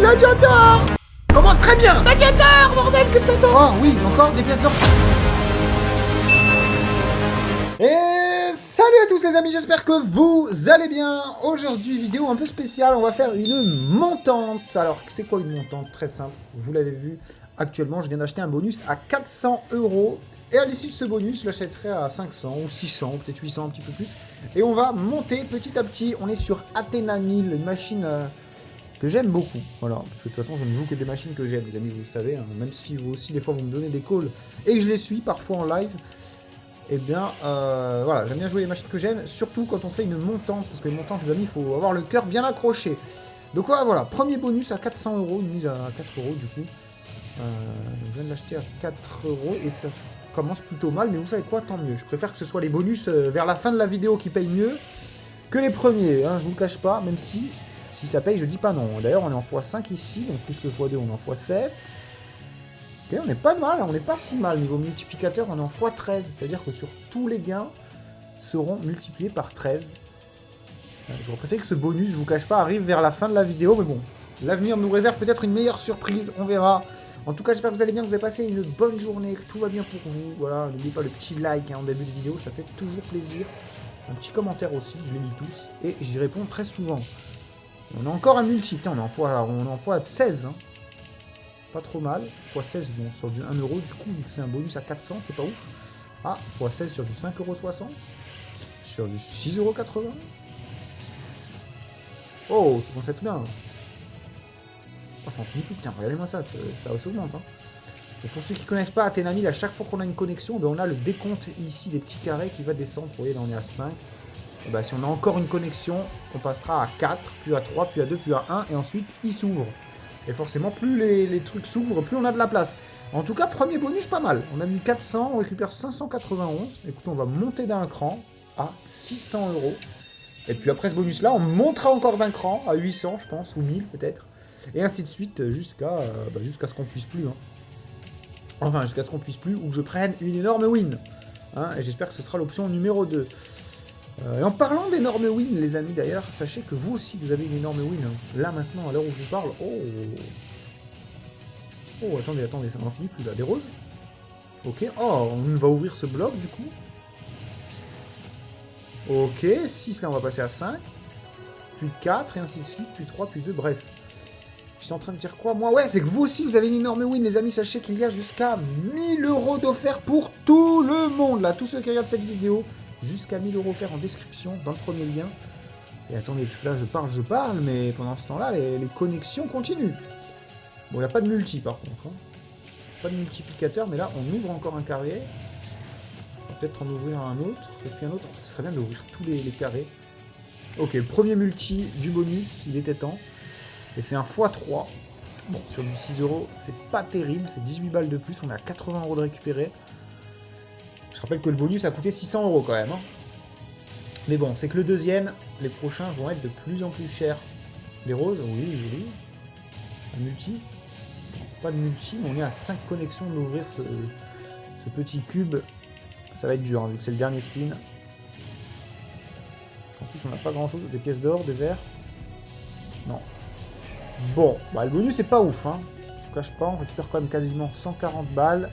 Gladiator commence très bien. Gladiator, bordel, qu'est-ce que t'entends? Oh oui, encore des pièces d'or. Et salut à tous les amis, j'espère que vous allez bien. Aujourd'hui, vidéo un peu spéciale, on va faire une montante. Alors, c'est quoi une montante? Très simple, vous l'avez vu. Actuellement, je viens d'acheter un bonus à 400 €. Et à l'issue de ce bonus, je l'achèterai à 500 ou 600, peut-être 800, un petit peu plus. Et on va monter petit à petit. On est sur Athena 1000, une machine que j'aime beaucoup. Voilà, parce que de toute façon, je ne joue que des machines que j'aime, les amis, vous le savez. Hein, même si vous aussi, des fois, vous me donnez des calls et que je les suis parfois en live. Eh bien, voilà, j'aime bien jouer les machines que j'aime, surtout quand on fait une montante, parce que les montantes, les amis, il faut avoir le cœur bien accroché. Donc voilà, premier bonus à 400 €, une mise à 4 € du coup. Je viens de l'acheter à 4 € et ça commence plutôt mal, mais vous savez quoi, tant mieux. Je préfère que ce soit les bonus vers la fin de la vidéo qui payent mieux que les premiers, hein, je vous le cache pas, même si ça paye, je dis pas non. D'ailleurs, on est en x5 ici, donc plus que x2, on est en x7. Ok, on n'est pas mal, on n'est pas si mal. Niveau multiplicateur, on est en x13. C'est-à-dire que sur tous les gains seront multipliés par 13. J'aurais préféré que ce bonus, je vous cache pas, arrive vers la fin de la vidéo. Mais bon, l'avenir nous réserve peut-être une meilleure surprise. On verra. En tout cas, j'espère que vous allez bien, que vous avez passé une bonne journée, que tout va bien pour vous. Voilà, n'oubliez pas le petit like en début de vidéo, ça fait toujours plaisir. Un petit commentaire aussi, je les lis tous. Et j'y réponds très souvent. On a encore un multi. Putain, on est en x16. Hein. Pas trop mal. x16, bon, sur du 1 €, du coup, c'est un bonus à 400, c'est pas ouf. Ah, x16 sur du 5,60 €. Sur du 6,80 €. Oh, ça commence à être bien. Oh, ça en finit plus, putain, regardez-moi ça, ça s'augmente. Hein. Et pour ceux qui ne connaissent pas Athena 1000, à chaque fois qu'on a une connexion, ben, on a le décompte ici des petits carrés qui va descendre. Vous voyez, là on est à 5. Et ben, si on a encore une connexion, on passera à 4, puis à 3, puis à 2, puis à 1, et ensuite il s'ouvre. Et forcément, plus les trucs s'ouvrent, plus on a de la place. En tout cas, premier bonus, pas mal. On a mis 400, on récupère 591. Écoutez, on va monter d'un cran à 600 €. Et puis après ce bonus-là, on montera encore d'un cran à 800, je pense, ou 1000 peut-être. Et ainsi de suite, jusqu'à ce qu'on puisse plus. Hein. Enfin, jusqu'à ce qu'on puisse plus, ou que je prenne une énorme win. Hein, et j'espère que ce sera l'option numéro 2. Et en parlant d'énormes wins, les amis, d'ailleurs, sachez que vous aussi, vous avez une énorme win. Hein. Là, maintenant, à l'heure où je vous parle... Oh, attendez, ça n'en finit plus, là. Des roses. Ok, oh, on va ouvrir ce bloc, du coup. Ok, 6, là, on va passer à 5. Puis 4, et ainsi de suite, puis 3, puis 2, bref. J'étais en train de dire quoi, moi? Ouais, c'est que vous aussi, vous avez une énorme win, les amis. Sachez qu'il y a jusqu'à 1000 € d'offert pour tout le monde, là. Tous ceux qui regardent cette vidéo... Jusqu'à 1000 € offerts en description dans le premier lien. Et attendez, là je parle, mais pendant ce temps-là, les connexions continuent. Bon, il n'y a pas de multi par contre. Hein. Pas de multiplicateur, mais là on ouvre encore un carré. On va peut-être en ouvrir un autre, et puis un autre. Ce serait bien d'ouvrir tous les carrés. Ok, le premier multi du bonus, il était temps. Et c'est un x3. Bon, sur du 6 €, c'est pas terrible, c'est 18 balles de plus, on est à 80 € de récupérer. Je rappelle que le bonus a coûté 600 € quand même. Hein. Mais bon, c'est que le deuxième, les prochains vont être de plus en plus chers. Les roses, oui, joli. Un multi. Pas de multi, mais on est à 5 connexions d'ouvrir ce petit cube. Ça va être dur, hein, vu que c'est le dernier spin. En plus, on n'a pas grand chose. Des pièces d'or, des verres. Non. Bon, bah, le bonus, c'est pas ouf. Hein. Je ne cache pas, on récupère quand même quasiment 140 balles.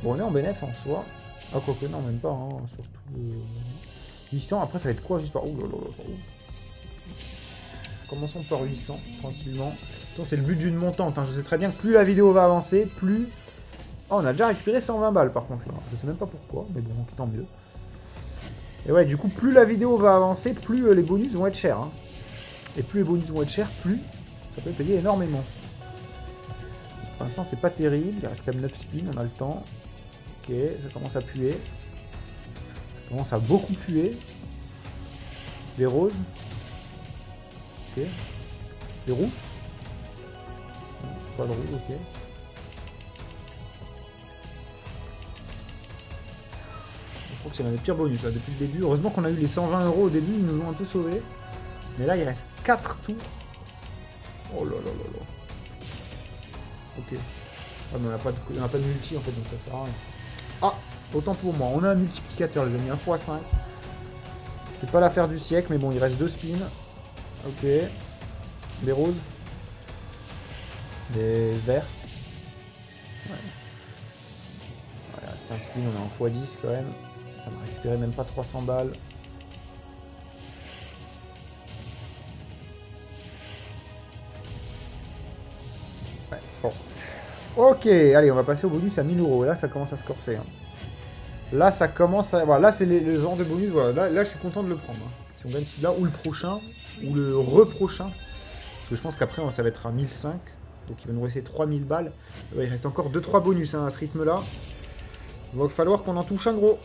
Bon, on est en bénéf en soi. Ah, quoique, non, même pas. Hein, surtout 800. Après, ça va être quoi juste par... Ouh là là là. Commençons par 800, tranquillement. C'est le but d'une montante. Hein. Je sais très bien que plus la vidéo va avancer, plus... Oh, on a déjà récupéré 120 balles par contre là. Je sais même pas pourquoi, mais bon, tant mieux. Et ouais, du coup, plus la vidéo va avancer, plus les bonus vont être chers. Hein. Et plus les bonus vont être chers, plus ça peut payer énormément. Pour l'instant, c'est pas terrible. Il reste quand même 9 spins, on a le temps. Ok, ça commence à puer. Ça commence à beaucoup puer. Des roses. Ok. Des roux. Pas de roux, ok. Je crois que c'est l'un des pires bonus là, depuis le début. Heureusement qu'on a eu les 120 € au début, ils nous ont un peu sauvés. Mais là, il reste 4 tours. Oh là là là là. Ok. Ah, mais on n'a pas de multi en fait, donc ça sert à rien. Ah, autant pour moi. On a un multiplicateur, les amis, 1 x 5. C'est pas l'affaire du siècle, mais bon, il reste 2 spins. Ok. Des roses. Des verts. Ouais. Voilà, c'est un spin, on est en x10 quand même. Ça m'a récupéré même pas 300 balles. Ouais, bon. Ok, allez, on va passer au bonus à 1000 €. Là, ça commence à se corser. Hein. Là, ça commence à... Voilà, là, c'est le genre de bonus. Voilà. Là, je suis content de le prendre. Hein. Si on gagne celui-là, ou le prochain, ou le reprochain. Parce que je pense qu'après, ça va être à 1005. Donc, il va nous rester 3000 balles. Ouais, il reste encore 2-3 bonus hein, à ce rythme-là. Il va falloir qu'on en touche un gros.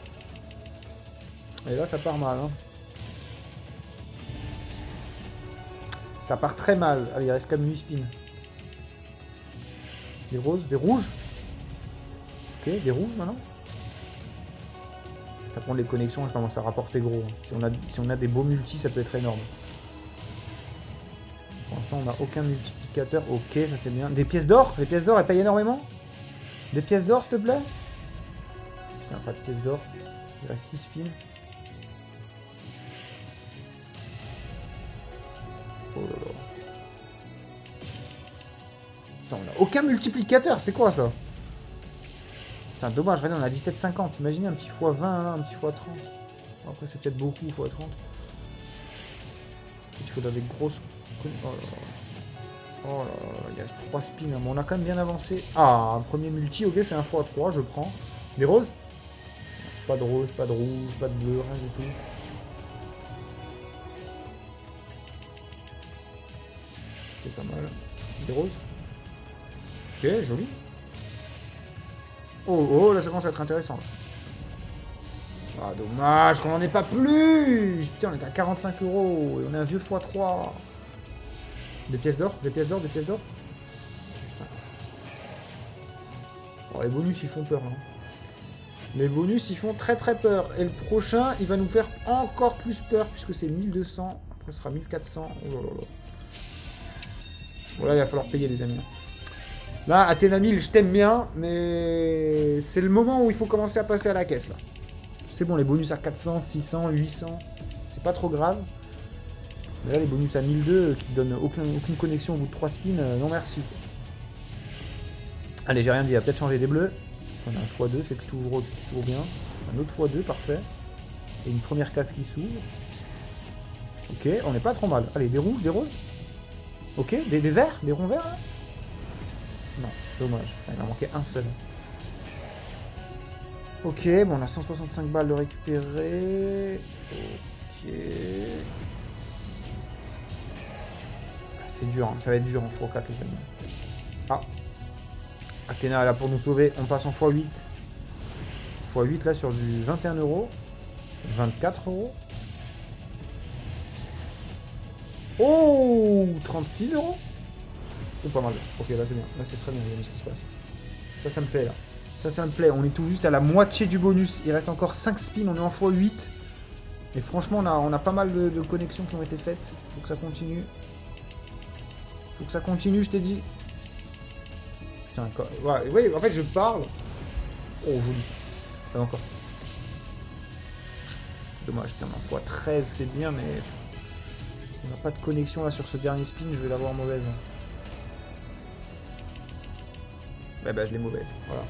Et là, ça part mal. Hein. Ça part très mal. Allez, il reste quand même 8 spins. Des roses, des rouges. Ok, des rouges maintenant. Ça prend les connexions, je commence à rapporter gros. Si on a des beaux multis, ça peut être énorme. Pour l'instant, on n'a aucun multiplicateur. Ok, ça c'est bien. Des pièces d'or. Les pièces d'or, elles payent énormément. Des pièces d'or, s'il te plaît. Putain, pas de pièces d'or. Il reste 6 spins. Oh là là. Putain, on n'a aucun multiplicateur. C'est quoi ça? Putain, dommage. Regardez, on a 17,50. Imaginez un petit x20 là, un petit x30. Après, c'est peut-être beaucoup, x30. Il faudra des grosses... Oh là là. Oh là là, il y a 3 spins. Mais on a quand même bien avancé. Ah, un premier multi, ok, c'est un x3, je prends. Des roses? Pas de rose, pas de rouge, pas de bleu, rien du tout. C'est pas mal. Des roses? Ok, joli. Oh, oh, là ça commence à être intéressant. Là. Ah, dommage qu'on n'en ait pas plus. Putain, on est à 45 € et on est un vieux x3. Des pièces d'or, des pièces d'or, des pièces d'or. Bon, les bonus, ils font peur. Hein. Les bonus, ils font très très peur. Et le prochain, il va nous faire encore plus peur puisque c'est 1200. Après, ce sera 1400. Oh là là là. Bon, là, il va falloir payer, les amis. Là, Athéna 1000, je t'aime bien, mais c'est le moment où il faut commencer à passer à la caisse, là. C'est bon, les bonus à 400, 600, 800, c'est pas trop grave. Mais là, les bonus à 1002 qui donnent aucune connexion au bout de 3 spins, non merci. Allez, j'ai rien dit, il va peut-être changer des bleus. On a un x2, c'est toujours bien. Un autre x2, parfait. Et une première case qui s'ouvre. Ok, on n'est pas trop mal. Allez, des rouges, des roses. Ok, des verts, des ronds verts, là. Non, dommage. Il en manquait un seul. Ok, bon, on a 165 balles de récupérer. Ok. C'est dur, hein. Ça va être dur en x4, les amis. Ah. Athéna est là pour nous sauver. On passe en x8. x8 là sur du 21 €. 24 €. Oh, 36 €. Oh, pas mal. Ok, là c'est bien. Là c'est très bien, ce qui se passe. Ça me plaît là. Ça me plaît. On est tout juste à la moitié du bonus. Il reste encore 5 spins. On est en x8. Et franchement, on a pas mal de connexions qui ont été faites. Faut que ça continue. Faut que ça continue, je t'ai dit. Putain, ouais, oui, en fait, je parle. Oh, joli. Ça va encore. Dommage, putain, en x13, c'est bien, mais... On n'a pas de connexion là sur ce dernier spin. Je vais l'avoir mauvaise. Ouais, bah, je l'ai mauvaise. Voilà.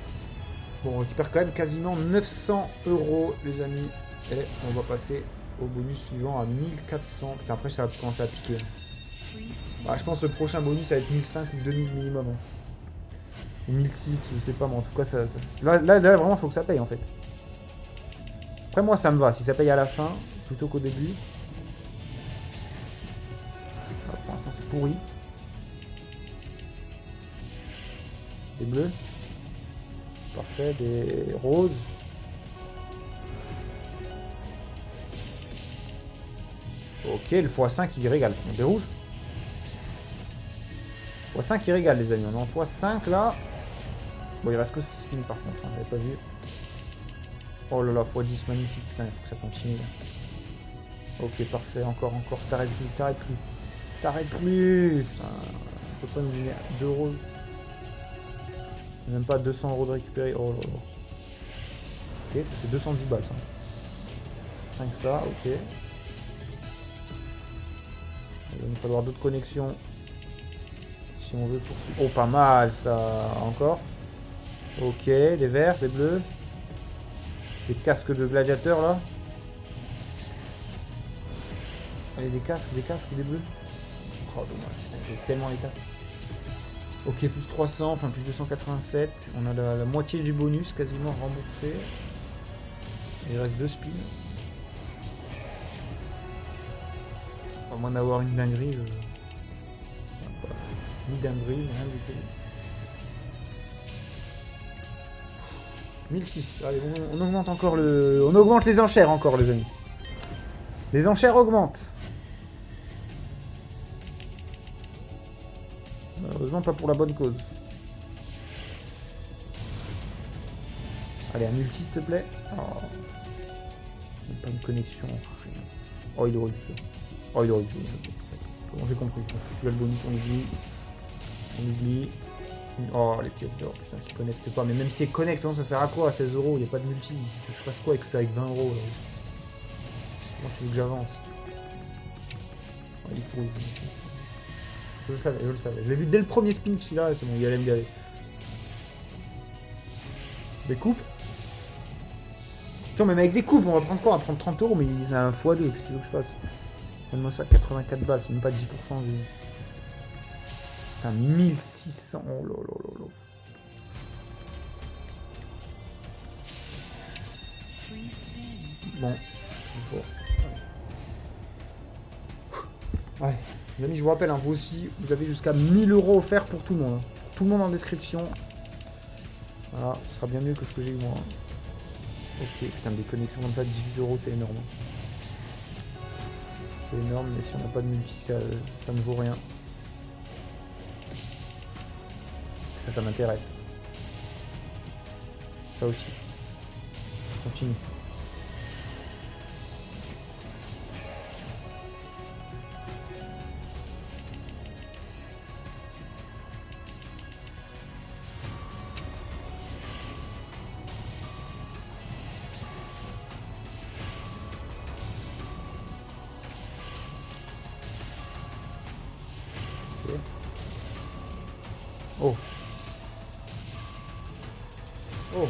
Bon, on récupère quand même quasiment 900 €, les amis. Et on va passer au bonus suivant à 1400. Putain, après, ça va commencer à piquer. Bah, je pense que le prochain bonus, ça va être 1005 ou 2000 minimum. Hein. Ou 1006, je sais pas, mais en tout cas, là, vraiment, il faut que ça paye, en fait. Après, moi, ça me va. Si ça paye à la fin, plutôt qu'au début. Alors, pour l'instant, c'est pourri. Des bleus. Parfait, des roses. Ok, le x5 il régale. Des rouges. x5 il régale, les amis. On est en x5 là. Bon, il reste que 6 spins par contre, hein, vous n'avez pas vu. Oh là là, x10 magnifique. Putain, il faut que ça continue. Là. Ok, parfait, encore. T'arrêtes plus. Putain, on peut pas nous donner 2 roses. Même pas 200 € de récupérer. Oh là là. Ok, ça c'est 210 balles ça. Rien que ça, ok. Il va nous falloir d'autres connexions. si on veut. Oh, pas mal, ça. Encore. Ok, des verts, des bleus. Des casques de gladiateurs, là. Allez, des casques, des bleus. Oh, dommage. J'ai tellement les casques. Ok, plus 300, enfin plus 287. On a la moitié du bonus quasiment remboursé. Il reste 2 spins. À moins d'avoir une dinguerie. Ni dinguerie, rien du tout. 1006. Allez, on augmente encore le... On augmente les enchères encore, les amis. Les enchères augmentent. Malheureusement, pas pour la bonne cause. Allez, un multi, s'il te plaît. Oh. Pas une connexion. Rien. Oh, il aurait dû ça. Oh, il aurait dû. Bon, j'ai compris. Celui-là, le bonus, on oublie. On oublie. Oh, les pièces d'or, putain, qui connectent pas. Mais même si elles connectent, ça sert à quoi à 16 €? Il n'y a pas de multi. Tu veux que je fasse quoi avec ça avec 20 €? Comment tu veux que j'avance? Oh, il est pourri. Je le savais, je le savais. Je l'ai vu dès le premier spin, celui-là, c'est bon, il allait me galer. Des coupes. Putain, même avec des coupes, on va prendre quoi? On va prendre 30 €, mais il a un x2, qu'est-ce que tu veux que je fasse? Donne-moi ça, 84 balles, c'est même pas 10% du... Putain, 1600, oh là là là là. Bon, il faut... Ouais, les amis, je vous rappelle, hein, vous aussi, vous avez jusqu'à 1000 € offerts pour tout le monde. Hein. Tout le monde en description. Voilà, ce sera bien mieux que ce que j'ai eu moi. Ok, putain, des connexions comme ça, 18 €, c'est énorme. C'est énorme, mais si on n'a pas de multi, ça ne vaut rien. Ça m'intéresse. Ça aussi. Continue. Oh. Oh.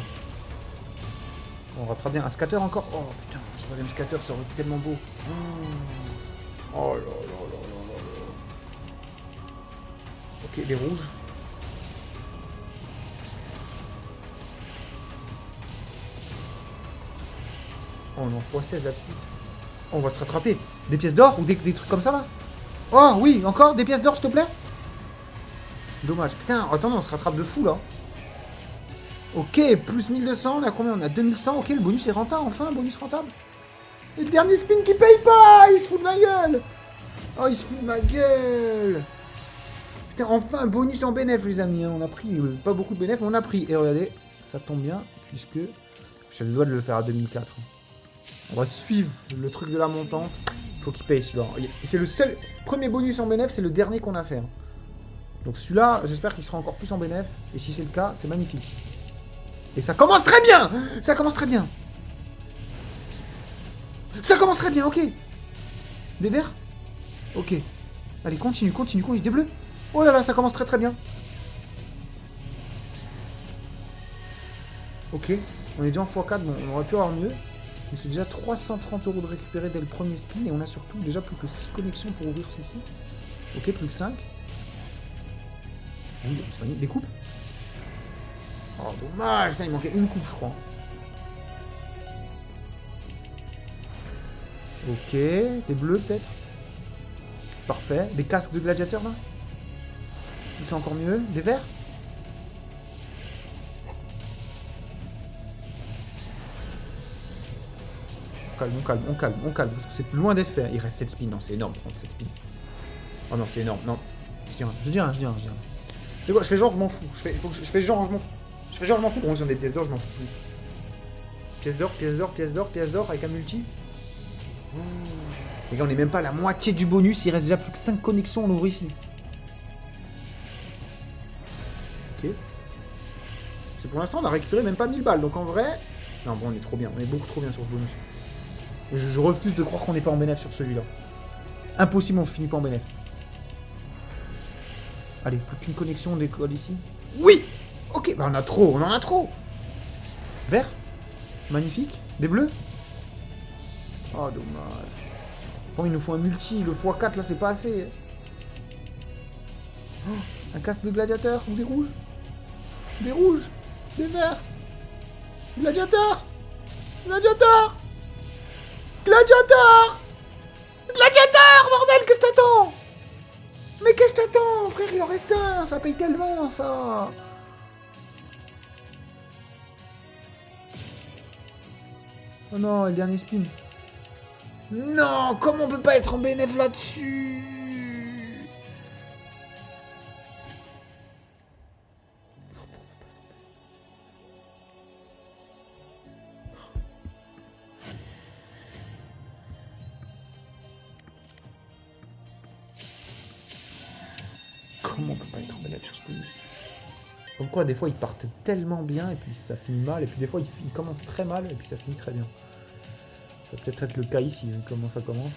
On rattrape bien. Un scatter encore. Oh putain, le troisième scatter, ça aurait été tellement beau. Oh là là là là là là. Ok, les rouges. Oh non, x16 là-dessus. Oh, on va se rattraper. Des pièces d'or ou des trucs comme ça là? Oh oui, encore des pièces d'or, s'il te plaît? Dommage. Putain, attends, on se rattrape de fou là. Ok, plus 1200, on a combien? On a 2100, ok, le bonus est rentable, enfin, bonus rentable. Et le dernier spin qui paye pas, il se fout de ma gueule. Oh, il se fout de ma gueule. Putain, enfin, un bonus en bénéf, les amis, hein. On a pris, pas beaucoup de bénéf, mais on a pris. Et regardez, ça tombe bien, puisque j'ai le droit de le faire à 2004. On va suivre le truc de la montante. Faut qu'il paye celui-là. C'est le seul, premier bonus en bénéf, c'est le dernier qu'on a fait. Hein. Donc celui-là, j'espère qu'il sera encore plus en bénéf. Et si c'est le cas, c'est magnifique. Et ça commence très bien. Ça commence très bien. Ça commence très bien, ok. Des verts. Ok. Allez, continue, continue, continue. Des bleus. Oh là là, ça commence très très bien. Ok. On est déjà en x4, bon, on aurait pu avoir mieux. Mais c'est déjà 330 € de récupérer dès le premier spin. Et on a surtout déjà plus que 6 connexions pour ouvrir ceci. Ok, plus que 5. Oui, des coupes. Oh, dommage. Putain, il manquait une coupe, je crois. Ok. Des bleus, peut-être. Parfait. Des casques de gladiateurs, là. C'est encore mieux. Des verts. On calme, on calme, on calme, on calme. Parce que c'est loin d'être fait. Il reste 7 spins. Non, c'est énorme, 7 spins. Oh non, c'est énorme. Non. Je dis rien. C'est quoi? Je fais genre, je m'en fous. Je fais genre, je m'en fous. Je fais genre, je m'en fous. Bon, si on a des pièces d'or, je m'en fous. Pièces d'or, pièces d'or, pièces d'or, pièces d'or avec un multi. Les gars, on est même pas à la moitié du bonus. Il reste déjà plus que 5 connexions. On ouvre ici. Ok. C'est pour l'instant, on a récupéré même pas 1000 balles. Donc en vrai. Non, bon, on est trop bien. On est beaucoup trop bien sur ce bonus. Je refuse de croire qu'on n'est pas en bénéf sur celui-là. Impossible, on finit pas en bénéf. Allez, plus qu'une connexion, on décolle ici. Oui. Ok, bah on a trop, on en a trop. Vert. Magnifique. Des bleus. Oh, dommage. Bon, il nous faut un multi. Le x4, là, c'est pas assez. Oh, un casque de gladiateur ou des rouges. Des rouges. Des verts. Gladiateur. Gladiateur. Gladiateur. Gladiateur, bordel, qu'est-ce que t'attends? Mais qu'est-ce que t'attends, frère? Il en reste un. Ça paye tellement, ça. Oh non, le dernier spin. Non, comment on peut pas être en BNF là-dessus? Comment on peut pas être en BNF sur ce bonus? Comme quoi, des fois, ils partent tellement bien et puis ça finit mal. Et puis des fois, ils commencent très mal et puis ça finit très bien. Ça va peut-être être le cas ici, vu comment ça commence.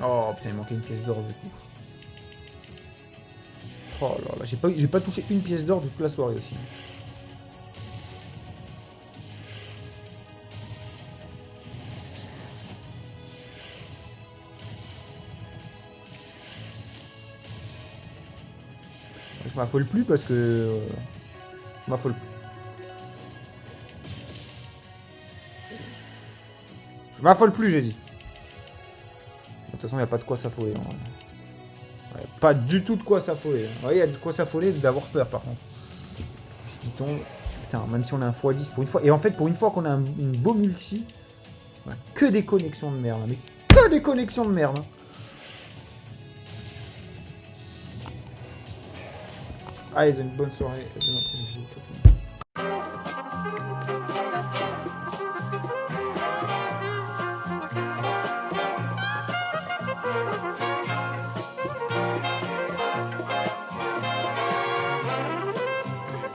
Oh putain, il manquait une pièce d'or du coup. Oh là là, j'ai pas touché une pièce d'or toute la soirée aussi. Je m'affole plus parce que... je m'affole plus. Je m'affole plus, j'ai dit. De toute façon, il n'y a pas de quoi s'affoler. Ouais, pas du tout de quoi s'affoler. Ouais, il y a de quoi s'affoler d'avoir peur, par contre. Il tombe... Putain, même si on a un x10 pour une fois... Et en fait, pour une fois qu'on a une beau multi... Ouais, que des connexions de merde. Mais que des connexions de merde. Allez, une bonne soirée. Demain,